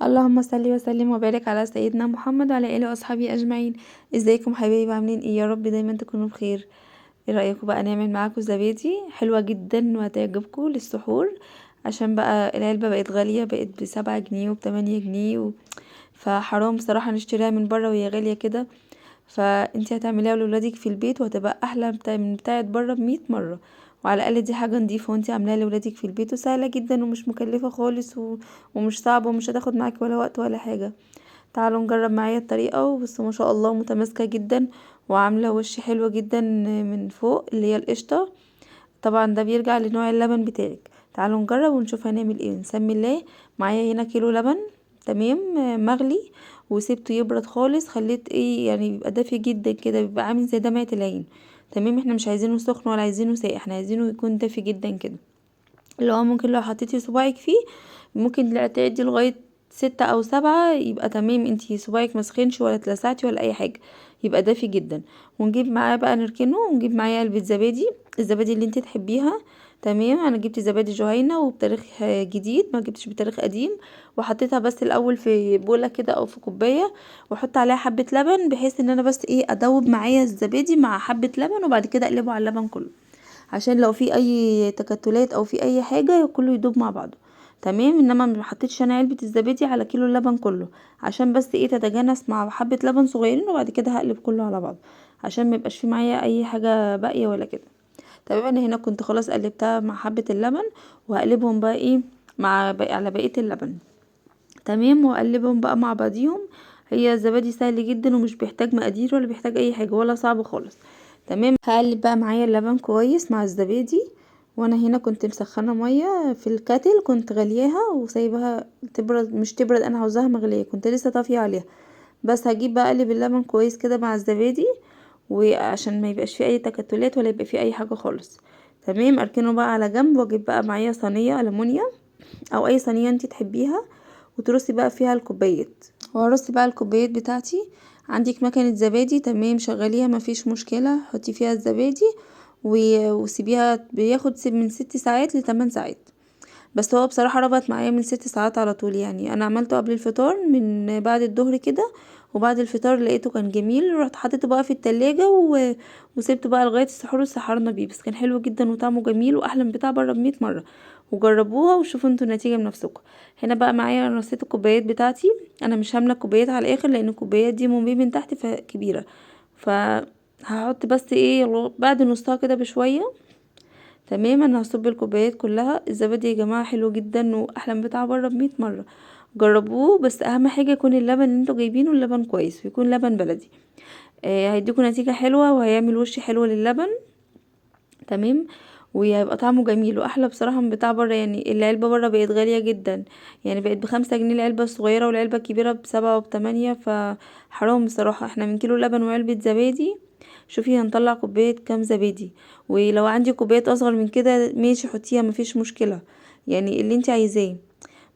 اللهم صل وسلم وبارك على سيدنا محمد وعلى اله واصحابه اجمعين. ازيكم حبايبي؟ عاملين ايه؟ يا رب دايما تكونوا بخير. ايه رايكم بقى نعمل معاكم زبادي حلوه جدا وهتعجبكم للسحور؟ عشان بقى العلبه بقت غاليه، بقت ب7 جنيه وب8 جنيه فحرام بصراحه نشتريها من بره وهي غاليه كده. فانتي هتعمليها لولادك في البيت وهتبقى احلى من بتاعه بره ب100 مره. وعلى الاقل دي حاجه نضيفه وانتي عاملاها لولادك في البيت، وسهله جدا ومش مكلفه خالص ومش صعبه ومش هتاخد معاكي ولا وقت ولا حاجه. تعالوا نجرب معايا الطريقه، بس ما شاء الله متماسكه جدا وعامله وش حلوه جدا من فوق اللي هي القشطه. طبعا ده بيرجع لنوع اللبن بتاعك. تعالوا نجرب ونشوف هنعمل ايه. نسمي الله. معايا هنا كيلو لبن، تمام، مغلي، وسيبته يبرد خالص. خليت ايه يعني بيبقى دافي جدا كده، بيبقى عامل زي دمعة العين. تمام، احنا مش عايزينه سخن ولا عايزينه ساقع، احنا عايزينه يكون دافي جدا كده. اللي هو ممكن لو حطيتي صباعك فيه ممكن لا تعدي لغاية 6 أو 7، يبقى تمام، انتي صباعك مسخنش ولا اتلسعتي ولا اي حاجة، يبقى دافي جدا. ونجيب معاه بقى نركنه، ونجيب معاه علبة زبادي، الزبادي اللي انتي تحبيها. تمام، انا جبت زبادي جهينة وبتاريخ جديد، ما جبتش بتاريخ قديم. وحطيتها بس الاول في بولة كده او في كوباية، واحط عليها حبة لبن بحيث ان انا بس ايه ادوب معايا الزبادي مع حبة لبن، وبعد كده اقلبه على اللبن كله عشان لو في اي تكتلات او في اي حاجه كله يدوب مع بعضه. تمام، انما ما حطيتش انا علبه الزبادي على كيلو اللبن كله، عشان بس ايه تتجانس مع حبه لبن صغيرين، وبعد كده هقلب كله على بعض عشان ما يبقاش في معايا اي حاجه باقيه ولا كده. تمام، انا هنا كنت خلاص قلبتها مع حبه اللبن، وهقلبهم بقى ايه مع بقى على بقيه اللبن. تمام، واقلبهم بقى مع بعضيهم. هي الزبادي سهل جدا ومش بيحتاج مقادير ولا بيحتاج اي حاجه ولا صعب خالص. تمام، هقلب بقى معايا اللبن كويس مع الزبادي. وانا هنا كنت مسخنه ميه في الكاتل، كنت غلياها وسايبها تبرد، مش تبرد، انا عاوزاها مغليه، كنت لسه طافيه عليها. بس هجيب بقى اقلب اللبن كويس كده مع الزبادي، وعشان ما يبقاش فيه اي تكتلات ولا يبقى فيه اي حاجه خالص. تمام، اركنه بقى على جنب، واجيب بقى معايا صينيه ألمونيا او اي صينيه انتي تحبيها، وترصي بقى فيها الكوبايات. وهرص بقى الكوبايات بتاعتي. عندك مكنه زبادي، تمام، شغليها مفيش مشكله، حطي فيها الزبادي وسيبيها، بياخد من 6 ساعات ل8 ساعات. بس هو بصراحه ربط معايا من 6 ساعات على طول، يعني انا عملته قبل الفطار من بعد الظهر كده، وبعد الفطار لقيته كان جميل، رحت حطيته بقى في التلاجة وسيبته بقى لغايه السحور وسحرنا بيه. بس كان حلو جدا وطعمه جميل واحلى من بتاع بره ب100 مره. وجربوها وشوفوا انتوا النتيجه بنفسكم. هنا بقى معايا رصيت الكوبايات بتاعتي. انا مش هامله كوبايات على الاخر لان الكوبايات دي من تحت كبيره. فهحط بس ايه بعد نصها كده بشويه. تمام، انا هصب الكوبايات كلها. الزبادي يا جماعه حلو جدا واحلى من بتاع بره ب100 مره. جربوه، بس اهم حاجه يكون اللبن اللي انتوا جايبينه اللبن كويس ويكون لبن بلدي. هيديكوا نتيجه حلوه وهيعمل وش حلو للبن. تمام، وهيبقى طعمه جميل واحلى بصراحه من بتاع بره. يعني العلبه بره بقت غاليه جدا، يعني بقت ب5 جنيه العلبه الصغيره، والعلبه الكبيره ب7 وب8. فحرام بصراحه، احنا من كيلو لبن وعلبه زبادي شوفي هنطلع كوبايه كام زبادي. ولو عندي كوبايات اصغر من كده ماشي حطيها مفيش مشكله، يعني اللي انت عايزاه.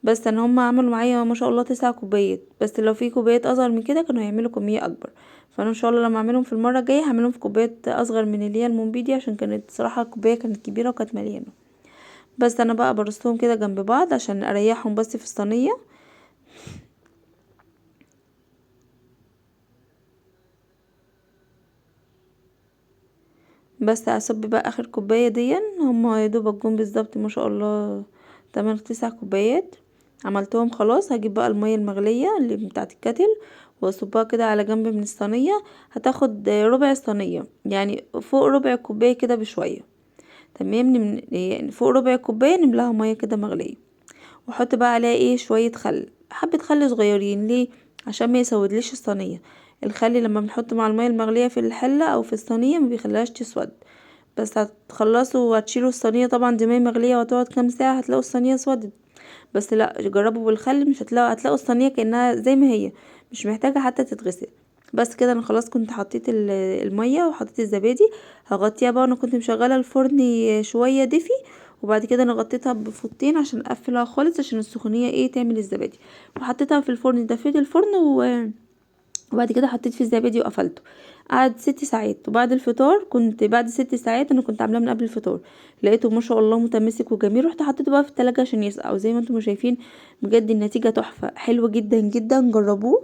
بس ان هم عملوا معايا ما شاء الله 9 كوبايات، بس لو في كوبايات اصغر من كده كانوا هيعملوا كمية اكبر. فانا ان شاء الله لما اعملهم في المرة الجاية هعملهم في كوبايات اصغر من اللي هي المنبي دي، عشان كانت صراحة الكوباية كانت كبيرة وكانت مليانة. بس انا بقى برصهم كده جنب بعض عشان اريحهم بس في الصينية. بس اصب بقى اخر كوباية دي، هما يا دوبك جم بالظبط ما شاء الله 8 9 كوبايات. عملتهم خلاص. هجيب بقى المية المغلية اللي بتاعت الكتل واصبها كده على جنب من الصينية. هتاخد ربع الصينية، يعني فوق ربع الكوباية كده بشوية. تمام، يعني فوق ربع الكوباية نملاها مية كده مغلية. واحط بقى عليها ايه شوية خل، حبة خل صغيرين، ليه؟ عشان ما يسودليش الصينية. الخل لما بنحطه مع المية المغلية في الحلة او في الصينية ما بيخليهاش تسود. بس هتخلصوا وهتشيلوا الصينية، طبعا دي مية مغلية وهتقعد كام ساعة هتلاقوا الصينية اسودت. بس لا، جربوا بالخل مش هتلاقوا الصينية كأنها زي ما هي، مش محتاجة حتى تتغسل. بس كده انا خلاص كنت حطيت المية وحطيت الزبادي. هغطيها بقى، انا كنت مشغلة الفرن شوية دفي، وبعد كده انا غطيتها بفوطين عشان اقفلها خالص عشان السخونية ايه تعمل الزبادي. وحطيتها في الفرن، دفيت الفرن وبعد كده حطيت فيه الزبادي وقفلته. قعد 6 ساعات، وبعد الفطار بعد 6 ساعات انا كنت عاملاه من قبل الفطار، لقيته ما شاء الله متمسك وجميل. رحت حطيته بقى في التلاجة عشان يسقع، وزي ما انتم شايفين بجد النتيجة تحفة، حلوة جدا جدا. جربوه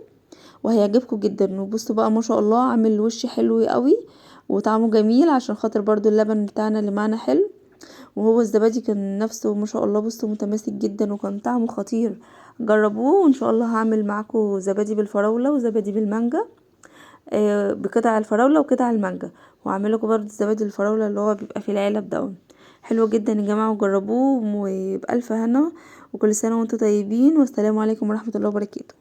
وهيعجبكم جدا. وبصوا بقى ما شاء الله عامل وش حلو قوي وطعمه جميل، عشان خاطر برضو اللبن بتاعنا اللي معنا حلو، وهو الزبادي كان نفسه ما شاء الله بصوا متماسك جدا وكان طعمه خطير. جربوه وان شاء الله هعمل معاكم زبادي بالفراولة وزبادي بالمانجا، بقطع الفراولة وقطع المانجا. وهعمل لكم برضو زبادي الفراولة اللي هو بيبقى في العلب ده. حلو جدا يا جماعة، وجربوه وبألف هنا، وكل سنة وانتم طيبين، والسلام عليكم ورحمة الله وبركاته.